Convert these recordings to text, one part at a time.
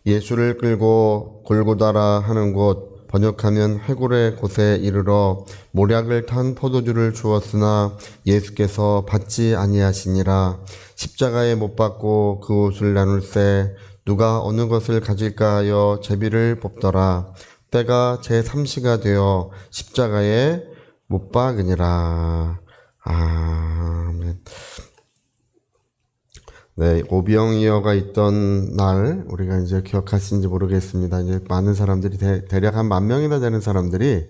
예수를 끌고 골고다라 하는 곳, 번역하면 해골의 곳에 이르러 모략을 탄 포도주를 주었으나 예수께서 받지 아니하시니라. 십자가에 못 박고 그 옷을 나눌세 누가 어느 것을 가질까 하여 제비를 뽑더라. 때가 제3시가 되어 십자가에 못 박으니라. 아멘. 네, 오병이어가 있던 날, 우리가 이제 기억하시는지 모르겠습니다. 이제 많은 사람들이, 대략 한 10,000명이나 되는 사람들이,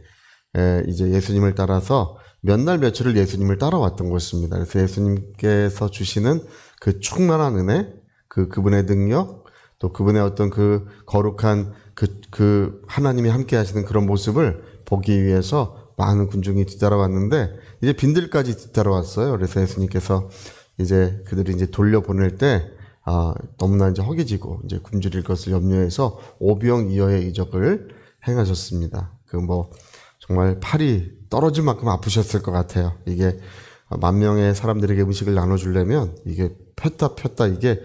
이제 예수님을 따라서 몇 날 며칠을 예수님을 따라왔던 것입니다. 그래서 예수님께서 주시는 그 충만한 은혜, 그분의 능력, 또 그분의 어떤 그 거룩한 그 하나님이 함께 하시는 그런 모습을 보기 위해서 많은 군중이 뒤따라왔는데, 이제 빈들까지 뒤따라왔어요. 그래서 예수님께서 이제 그들이 이제 돌려보낼 때, 너무나 이제 허기지고 이제 굶주릴 것을 염려해서 오병이어의 이적을 행하셨습니다. 정말 팔이 떨어질 만큼 아프셨을 것 같아요. 이게 10,000명의 사람들에게 음식을 나눠주려면 이게 폈다 이게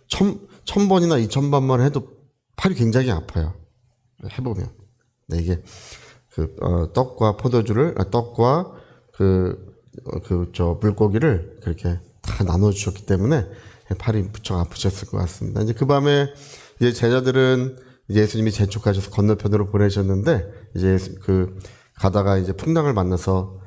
1,000번이나 2,000번만 해도 팔이 굉장히 아파요. 해보면. 네, 이게 떡과 포도주를, 떡과 물고기를 그렇게 다 나눠주셨기 때문에 팔이 무척 아프셨을 것 같습니다. 이제 그 밤에 이제 제자들은 예수님이 재촉하셔서 건너편으로 보내셨는데, 이제 가다가 이제 풍랑을 만나서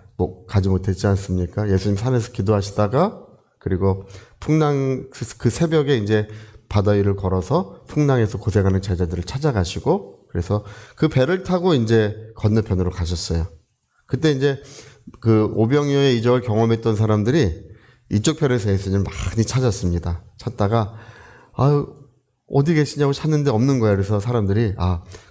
가지 못했지 않습니까? 예수님 산에서 기도하시다가, 그리고 풍랑, 그 새벽에 이제 바다 위를 걸어서 풍랑에서 고생하는 제자들을 찾아가시고, 그래서 그 배를 타고 이제 건너편으로 가셨어요. 그때 이제 오병이어의 이적을 경험했던 사람들이 이쪽 편에서 예수님을 많이 찾았습니다. 찾다가, 어디 계시냐고 찾는데 없는 거예요. 그래서 사람들이,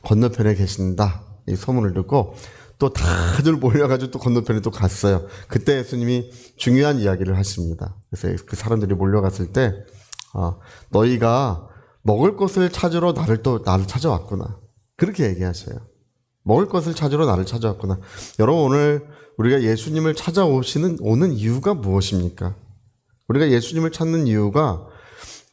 건너편에 계신다. 이 소문을 듣고, 또 다들 몰려가지고 또 건너편에 또 갔어요. 그때 예수님이 중요한 이야기를 하십니다. 그래서 그 사람들이 몰려갔을 때, 너희가 먹을 것을 찾으러 나를 찾아왔구나. 그렇게 얘기하셔요. 먹을 것을 찾으러 나를 찾아왔구나. 여러분, 오늘 우리가 예수님을 오는 이유가 무엇입니까? 우리가 예수님을 찾는 이유가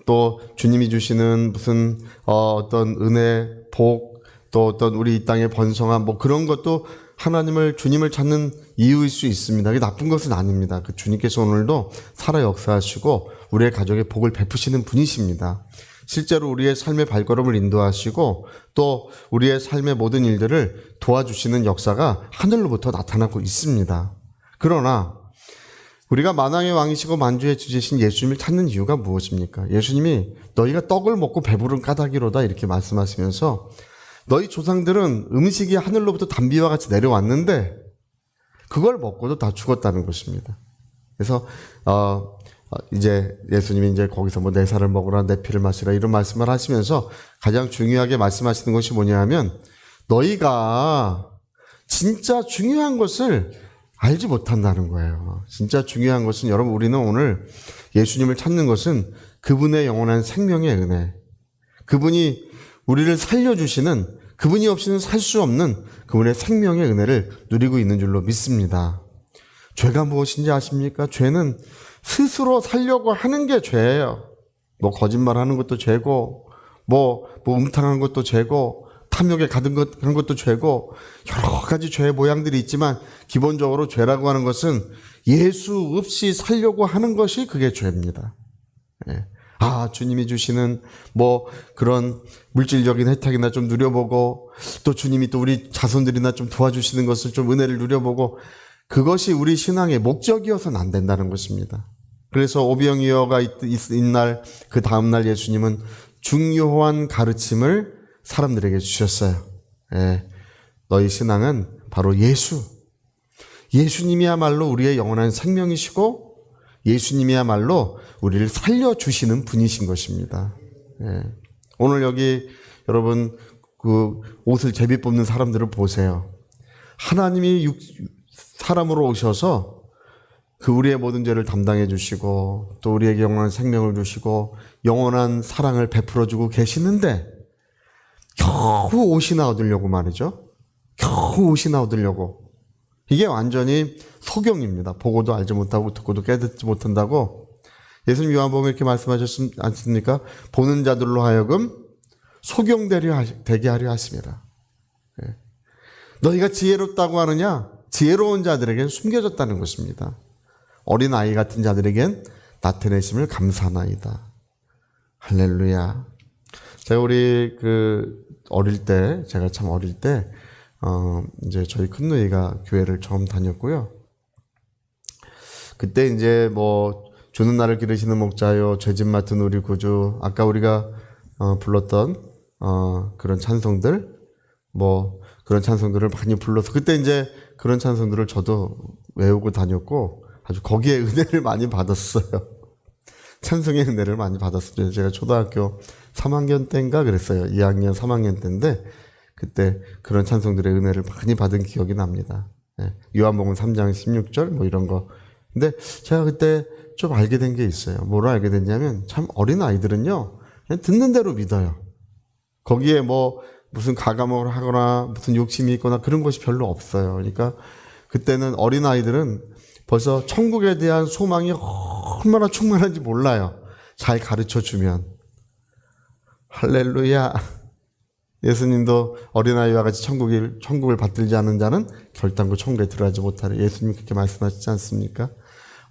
또 주님이 주시는 무슨 어떤 은혜, 복, 또 어떤 우리 이 땅의 번성함, 그런 것도 주님을 찾는 이유일 수 있습니다. 그게 나쁜 것은 아닙니다. 그 주님께서 오늘도 살아 역사하시고 우리의 가족에 복을 베푸시는 분이십니다. 실제로 우리의 삶의 발걸음을 인도하시고 또 우리의 삶의 모든 일들을 도와주시는 역사가 하늘로부터 나타나고 있습니다. 그러나 우리가 만왕의 왕이시고 만주의 주제신 예수님을 찾는 이유가 무엇입니까? 예수님이 너희가 떡을 먹고 배부른 까닭이로다 이렇게 말씀하시면서 너희 조상들은 음식이 하늘로부터 단비와 같이 내려왔는데 그걸 먹고도 다 죽었다는 것입니다. 그래서 이제 예수님이 이제 거기서 내 살을 먹으라 내 피를 마시라 이런 말씀을 하시면서 가장 중요하게 말씀하시는 것이 뭐냐 하면 너희가 진짜 중요한 것을 알지 못한다는 거예요. 진짜 중요한 것은 여러분 우리는 오늘 예수님을 찾는 것은 그분의 영원한 생명의 은혜, 그분이 우리를 살려주시는 그분이 없이는 살 수 없는 그분의 생명의 은혜를 누리고 있는 줄로 믿습니다. 죄가 무엇인지 아십니까? 죄는 스스로 살려고 하는 게 죄예요. 거짓말하는 것도 죄고, 음탕한 것도 죄고, 탐욕에 가득 한 것도 죄고, 여러 가지 죄의 모양들이 있지만 기본적으로 죄라고 하는 것은 예수 없이 살려고 하는 것이 그게 죄입니다. 예. 주님이 주시는 그런 물질적인 혜택이나 좀 누려보고, 또 주님이 또 우리 자손들이나 좀 도와주시는 것을 좀 은혜를 누려보고, 그것이 우리 신앙의 목적이어서는 안 된다는 것입니다. 그래서 오병이어가 있날 그 다음날 예수님은 중요한 가르침을 사람들에게 주셨어요. 예. 너희 신앙은 바로 예수님이야말로 우리의 영원한 생명이시고 예수님이야말로 우리를 살려주시는 분이신 것입니다. 예. 오늘 여기 여러분 그 옷을 제비 뽑는 사람들을 보세요. 하나님이 사람으로 오셔서 우리의 모든 죄를 담당해 주시고 또 우리에게 영원한 생명을 주시고 영원한 사랑을 베풀어 주고 계시는데 겨우 옷이나 얻으려고 말이죠. 겨우 옷이나 얻으려고. 이게 완전히 소경입니다. 보고도 알지 못하고 듣고도 깨닫지 못한다고 예수님 요한복음에 이렇게 말씀하셨지 않습니까? 보는 자들로 하여금 되게 하려 하심이라. 예. 너희가 지혜롭다고 하느냐? 지혜로운 자들에겐 숨겨졌다는 것입니다. 어린 아이 같은 자들에겐 나타내심을 감사하나이다. 할렐루야. 제가 우리 제가 참 어릴 때, 이제 저희 큰누이가 교회를 처음 다녔고요. 그때 이제 주는 날을 기르시는 목자요, 죄짐 맡은 우리 구주, 아까 우리가 불렀던 그런 찬송들, 그런 찬송들을 많이 불러서 그때 이제 그런 찬송들을 저도 외우고 다녔고 아주 거기에 은혜를 많이 받았어요. 찬송의 은혜를 많이 받았어요. 제가 초등학교 3학년 때인가 그랬어요. 2학년, 3학년 때인데 그때 그런 찬송들의 은혜를 많이 받은 기억이 납니다. 예. 요한복음 3장 16절 이런 거. 근데 제가 그때 좀 알게 된 게 있어요. 뭐로 알게 됐냐면 참 어린 아이들은요. 그냥 듣는 대로 믿어요. 거기에 무슨 가감을 하거나 무슨 욕심이 있거나 그런 것이 별로 없어요. 그러니까 그때는 어린 아이들은 벌써 천국에 대한 소망이 얼마나 충만한지 몰라요. 잘 가르쳐 주면. 할렐루야. 예수님도 어린아이와 같이 천국을 받들지 않은 자는 결단코 천국에 들어가지 못하리. 예수님이 그렇게 말씀하시지 않습니까?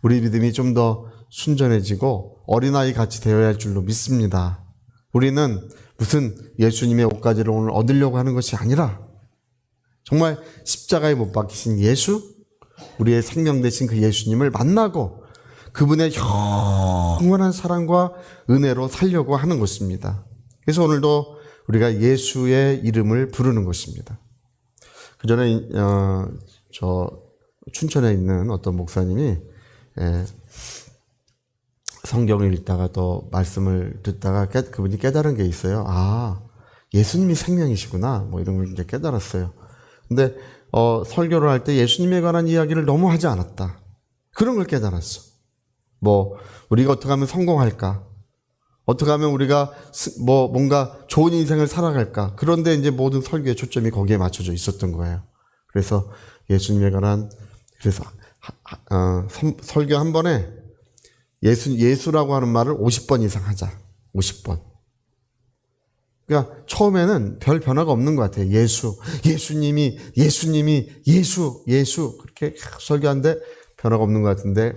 우리 믿음이 좀 더 순전해지고 어린아이 같이 되어야 할 줄로 믿습니다. 우리는 무슨 예수님의 옷가지를 오늘 얻으려고 하는 것이 아니라 정말 십자가에 못 박히신 예수, 우리의 생명 되신 그 예수님을 만나고 그분의 영원한 사랑과 은혜로 살려고 하는 것입니다. 그래서 오늘도 우리가 예수의 이름을 부르는 것입니다. 그 전에 저 춘천에 있는 어떤 목사님이 성경을 읽다가 또 말씀을 듣다가 그분이 깨달은 게 있어요. 아, 예수님이 생명이시구나. 이런 걸 이제 깨달았어요. 근데 설교를 할 때 예수님에 관한 이야기를 너무 하지 않았다. 그런 걸 깨달았어. 우리가 어떻게 하면 성공할까? 어떻게 하면 우리가 뭔가 좋은 인생을 살아갈까? 그런데 이제 모든 설교의 초점이 거기에 맞춰져 있었던 거예요. 그래서 예수님에 관한, 설교 한 번에 예수라고 하는 말을 50번 이상 하자. 50번. 그러니까 처음에는 별 변화가 없는 것 같아요. 예수님이, 예수. 그렇게 설교하는데 변화가 없는 것 같은데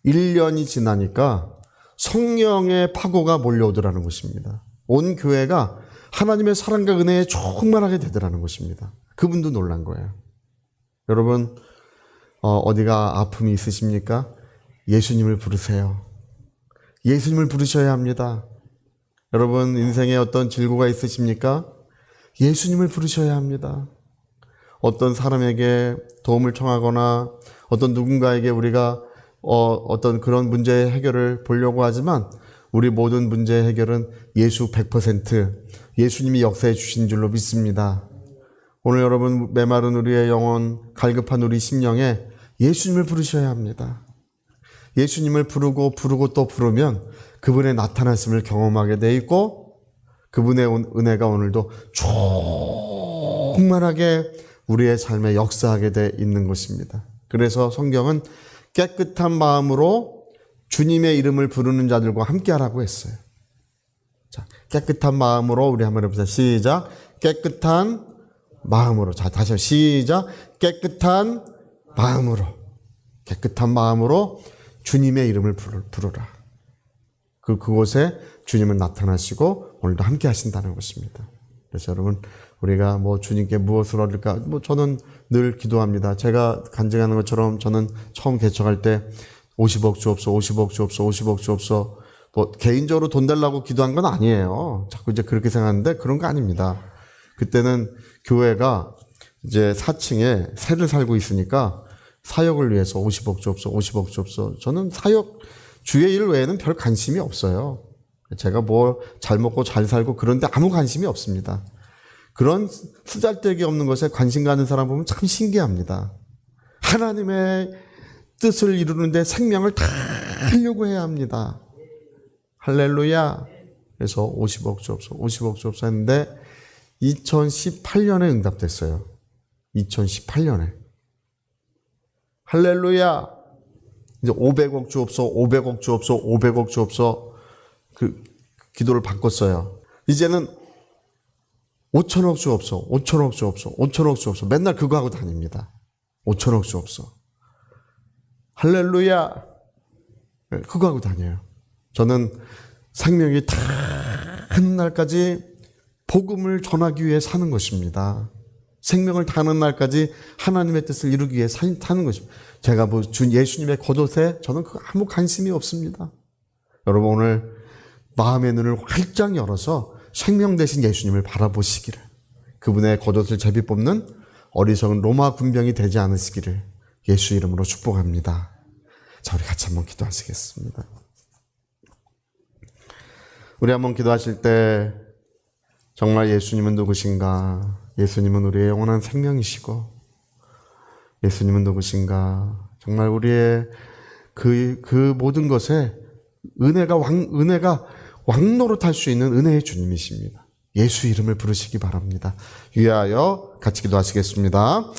1년이 지나니까 성령의 파고가 몰려오더라는 것입니다. 온 교회가 하나님의 사랑과 은혜에 충만하게 되더라는 것입니다. 그분도 놀란 거예요. 여러분, 어디가 아픔이 있으십니까? 예수님을 부르세요. 예수님을 부르셔야 합니다. 여러분, 인생에 어떤 질고가 있으십니까? 예수님을 부르셔야 합니다. 어떤 사람에게 도움을 청하거나 어떤 누군가에게 우리가 어떤 그런 문제의 해결을 보려고 하지만 우리 모든 문제의 해결은 예수 100% 예수님이 역사해 주신 줄로 믿습니다. 오늘 여러분, 메마른 우리의 영혼, 갈급한 우리 심령에 예수님을 부르셔야 합니다. 예수님을 부르고 또 부르면 그분의 나타나심을 경험하게 돼 있고 그분의 은혜가 오늘도 충만하게 우리의 삶에 역사하게 돼 있는 것입니다. 그래서 성경은 깨끗한 마음으로 주님의 이름을 부르는 자들과 함께 하라고 했어요. 자, 깨끗한 마음으로 우리 한번 해보자. 시작. 깨끗한 마음으로. 자, 다시 한번 시작. 깨끗한 마음으로 주님의 이름을 부르라. 그곳에 주님은 나타나시고 오늘도 함께 하신다는 것입니다. 그래서 여러분, 우리가 주님께 무엇을 얻을까? 저는 늘 기도합니다. 제가 간증하는 것처럼 저는 처음 개척할 때 50억 주옵소. 개인적으로 돈 달라고 기도한 건 아니에요. 자꾸 이제 그렇게 생각하는데 그런 거 아닙니다. 그때는 교회가 이제 4층에 새를 살고 있으니까 사역을 위해서 50억 주옵소. 저는 사역, 주의 일 외에는 별 관심이 없어요. 제가 잘 먹고 잘 살고 그런데 아무 관심이 없습니다. 그런 쓰잘데기 없는 것에 관심 가는 사람 보면 참 신기합니다. 하나님의 뜻을 이루는데 생명을 다 하려고 해야 합니다. 할렐루야. 그래서 50억 주옵소 했는데 2018년에 응답됐어요. 2018년에. 할렐루야. 이제 500억 주옵소. 그 기도를 바꿨어요. 이제는 5천억 주 없어. 5천억 주 없어. 5천억 주 없어. 맨날 그거 하고 다닙니다. 5천억 주 없어. 할렐루야. 그거 하고 다녀요. 저는 생명이 다하는 날까지 복음을 전하기 위해 사는 것입니다. 생명을 다하는 날까지 하나님의 뜻을 이루기 위해 사는 것입니다. 제가 뭐 예수님의 겉옷에 저는 아무 관심이 없습니다. 여러분 오늘 마음의 눈을 활짝 열어서 생명 되신 예수님을 바라보시기를, 그분의 겉옷을 제비 뽑는 어리석은 로마 군병이 되지 않으시기를 예수 이름으로 축복합니다. 자, 우리 같이 한번 기도하시겠습니다. 우리 한번 기도하실 때 정말 예수님은 누구신가? 예수님은 우리의 영원한 생명이시고, 예수님은 누구신가? 정말 우리의 그 모든 것에 은혜가 왕노릇할 수 있는 은혜의 주님이십니다. 예수 이름을 부르시기 바랍니다. 위하여 같이 기도하시겠습니다.